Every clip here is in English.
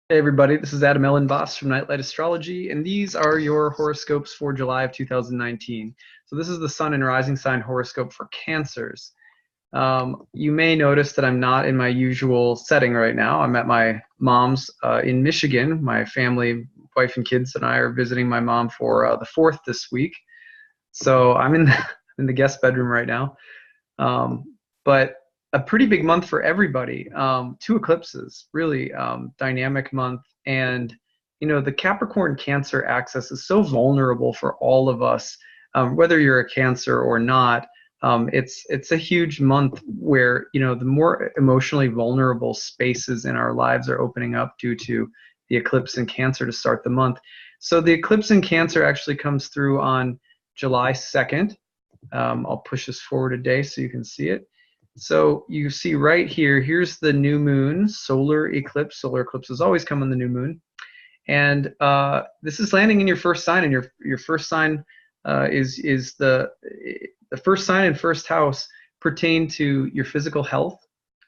Hey everybody, this is Adam Elenbaas from Nightlight Astrology, and these are your horoscopes for July of 2019. So this is the Sun and Rising Sign horoscope for Cancers. You may notice that I'm not in my usual setting right now. I'm at my mom's in Michigan. My family, wife and kids, and I are visiting my mom for the 4th this week. So I'm in in the guest bedroom right now. But a pretty big month for everybody. Two eclipses, really dynamic month. And, the Capricorn Cancer axis is so vulnerable for all of us, whether you're a Cancer or not. It's a huge month where, the more emotionally vulnerable spaces in our lives are opening up due to the eclipse in Cancer to start the month. So the eclipse in Cancer actually comes through on July 2nd. I'll push this forward a day so you can see it. So you see right here, here's the new moon, solar eclipse. Solar eclipses always come on the new moon. And this is landing in your first sign, and your first sign is the first sign and first house pertain to your physical health,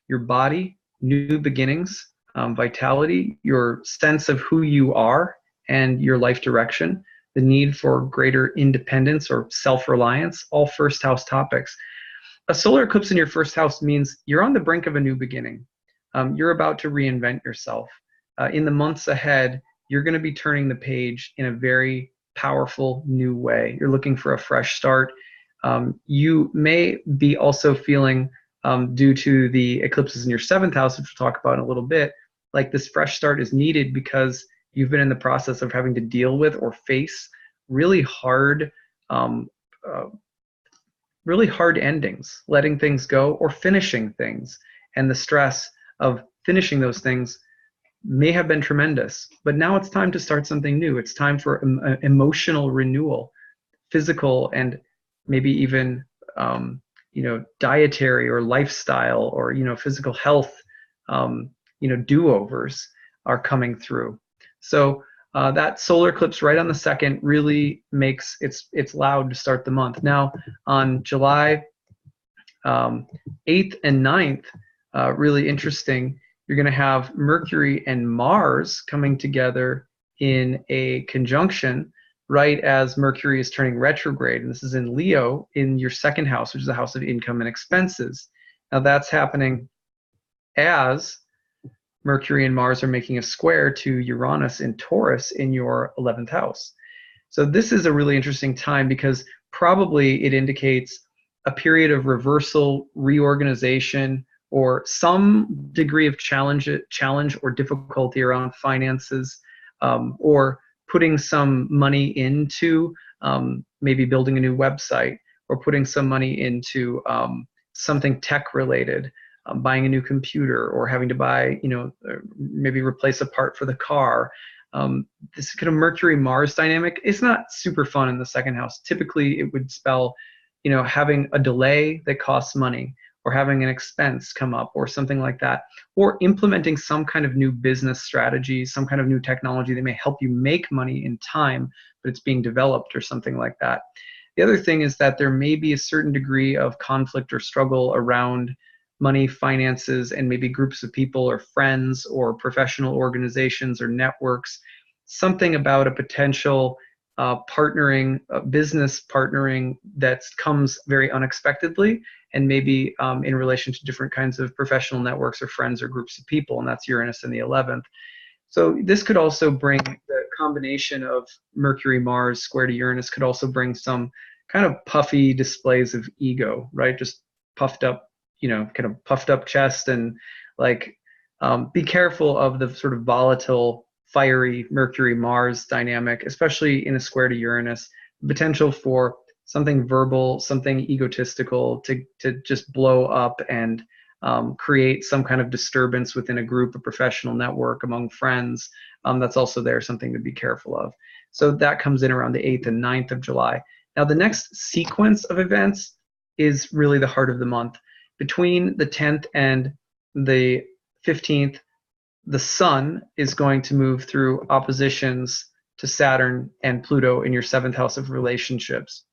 your body, new beginnings, vitality, your sense of who you are and your life direction, the need for greater independence or self-reliance, all first house topics. A solar eclipse in your first house means you're on the brink of a new beginning. You're about to reinvent yourself. In the months ahead, you're going to be turning the page in a very powerful new way. You're looking for a fresh start. You may be also feeling, due to the eclipses in your seventh house, which we'll talk about in a little bit, like this fresh start is needed because you've been in the process of having to deal with or face really hard endings, letting things go or finishing things. And the stress of finishing those things may have been tremendous, but now it's time to start something new. It's time for emotional renewal, physical and maybe even, dietary or lifestyle or, physical health, do-overs are coming through. So that solar eclipse right on the 2nd really makes it's loud to start the month. Now on July 8th and 9th, really interesting. You're going to have Mercury and Mars coming together in a conjunction right as Mercury is turning retrograde. And this is in Leo in your second house, which is the house of income and expenses. Now that's happening as Mercury and Mars are making a square to Uranus in Taurus in your 11th house. So this is a really interesting time because probably it indicates a period of reversal, reorganization, or some degree of challenge or difficulty around finances, or putting some money into maybe building a new website, or putting some money into something tech related. Buying a new computer, or having to buy, maybe replace a part for the car. This kind of Mercury-Mars dynamic is not super fun in the second house. Typically, it would spell, having a delay that costs money, or having an expense come up, or something like that, or implementing some kind of new business strategy, some kind of new technology that may help you make money in time, but it's being developed or something like that. The other thing is that there may be a certain degree of conflict or struggle around money, finances, and maybe groups of people or friends or professional organizations or networks, something about a potential partnering, business partnering that comes very unexpectedly, and maybe in relation to different kinds of professional networks or friends or groups of people, and that's Uranus in the 11th. So this could also bring the combination of Mercury, Mars square to Uranus could also bring some kind of puffy displays of ego, right? Just puffed up, kind of puffed up chest, and like be careful of the sort of volatile, fiery Mercury Mars dynamic, especially in a square to Uranus. Potential for something verbal, something egotistical to just blow up and create some kind of disturbance within a group, a professional network, among friends. That's also there, something to be careful of. So that comes in around the 8th and 9th of July. Now the next sequence of events is really the heart of the month. Between the 10th and the 15th, the Sun is going to move through oppositions to Saturn and Pluto in your 7th house of relationships.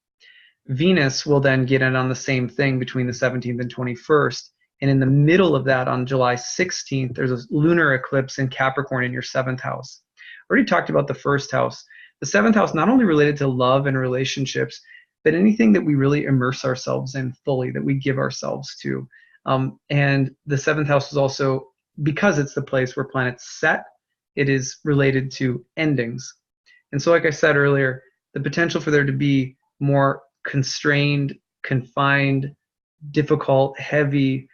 Venus will then get in on the same thing between the 17th and 21st And in the middle of that, on July 16th, there's a lunar eclipse in Capricorn in your 7th house. I already talked about the 1st house. The 7th house, not only related to love and relationships, but anything that we really immerse ourselves in fully, that we give ourselves to. And the 7th house is also, because it's the place where planets set, it is related to endings. And so, like I said earlier, the potential for there to be more constrained, confined, difficult, heavy,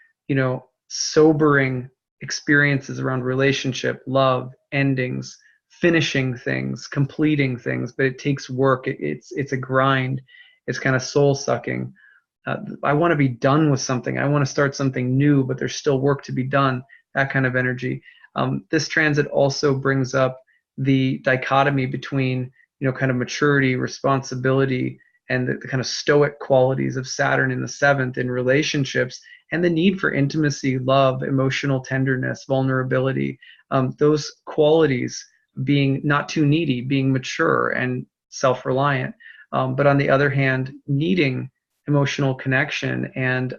sobering experiences around relationship, love, endings, finishing things, completing things, but it takes work. It's a grind. It's kind of soul sucking. I want to be done with something. I want to start something new, but there's still work to be done. That kind of energy. This transit also brings up the dichotomy between, kind of maturity, responsibility, and the kind of stoic qualities of Saturn in the 7th in relationships, and the need for intimacy, love, emotional tenderness, vulnerability. Those qualities being not too needy, being mature and self-reliant, but on the other hand, needing emotional connection and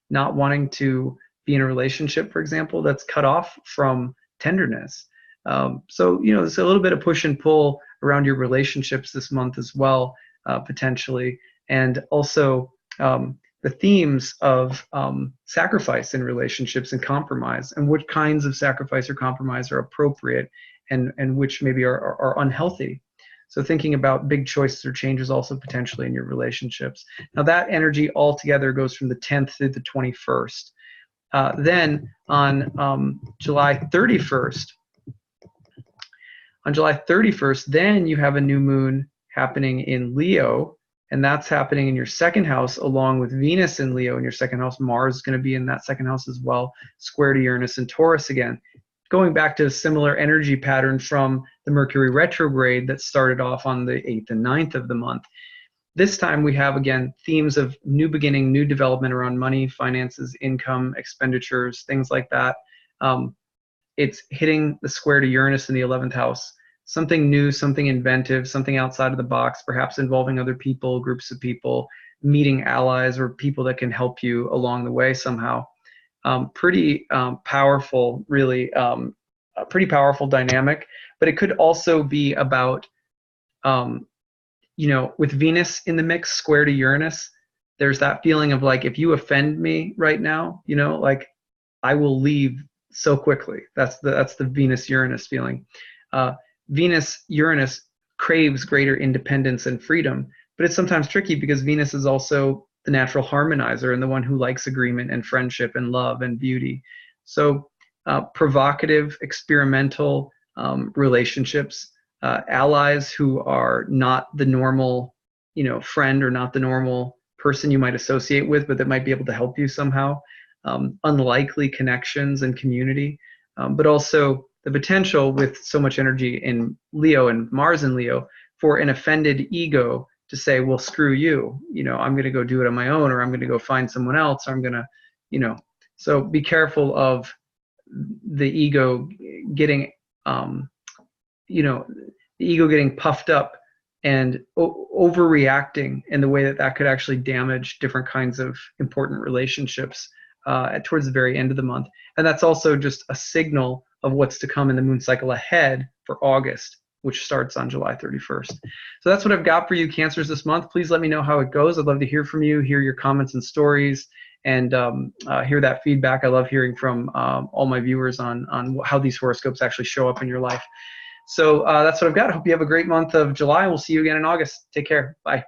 not wanting to be in a relationship, for example, that's cut off from tenderness. So, there's a little bit of push and pull around your relationships this month as well, potentially. And also the themes of sacrifice in relationships and compromise, and what kinds of sacrifice or compromise are appropriate and which maybe are unhealthy. So thinking about big choices or changes also potentially in your relationships. Now that energy altogether goes from the 10th through the 21st. Then on July 31st, then you have a new moon happening in Leo, and that's happening in your 2nd house along with Venus in Leo in your 2nd house. Mars is going to be in that 2nd house as well, square to Uranus and Taurus again. Going back to a similar energy pattern from the Mercury retrograde that started off on the 8th and 9th of the month. This time we have, again, themes of new beginning, new development around money, finances, income, expenditures, things like that. It's hitting the square to Uranus in the 11th house. Something new, something inventive, something outside of the box, perhaps involving other people, groups of people, meeting allies or people that can help you along the way somehow. Pretty powerful, really, a pretty powerful dynamic. But it could also be about, with Venus in the mix, square to Uranus, there's that feeling of like, if you offend me right now, like I will leave so quickly. That's the Venus-Uranus feeling. Venus-Uranus craves greater independence and freedom, but it's sometimes tricky because Venus is also the natural harmonizer and the one who likes agreement and friendship and love and beauty. So provocative, experimental relationships, allies who are not the normal, friend or not the normal person you might associate with, but that might be able to help you somehow. Unlikely connections and community, but also the potential with so much energy in Leo and Mars in Leo for an offended ego to say, well, screw you, I'm going to go do it on my own, or I'm going to go find someone else, or I'm going to, so be careful of the ego getting, the ego getting puffed up and overreacting in the way that could actually damage different kinds of important relationships towards the very end of the month. And that's also just a signal of what's to come in the moon cycle ahead for August, which starts on July 31st. So that's what I've got for you, Cancers, this month. Please let me know how it goes. I'd love to hear from you, hear your comments and stories, and hear that feedback. I love hearing from all my viewers on how these horoscopes actually show up in your life. So that's what I've got. I hope you have a great month of July. We'll see you again in August. Take care. Bye.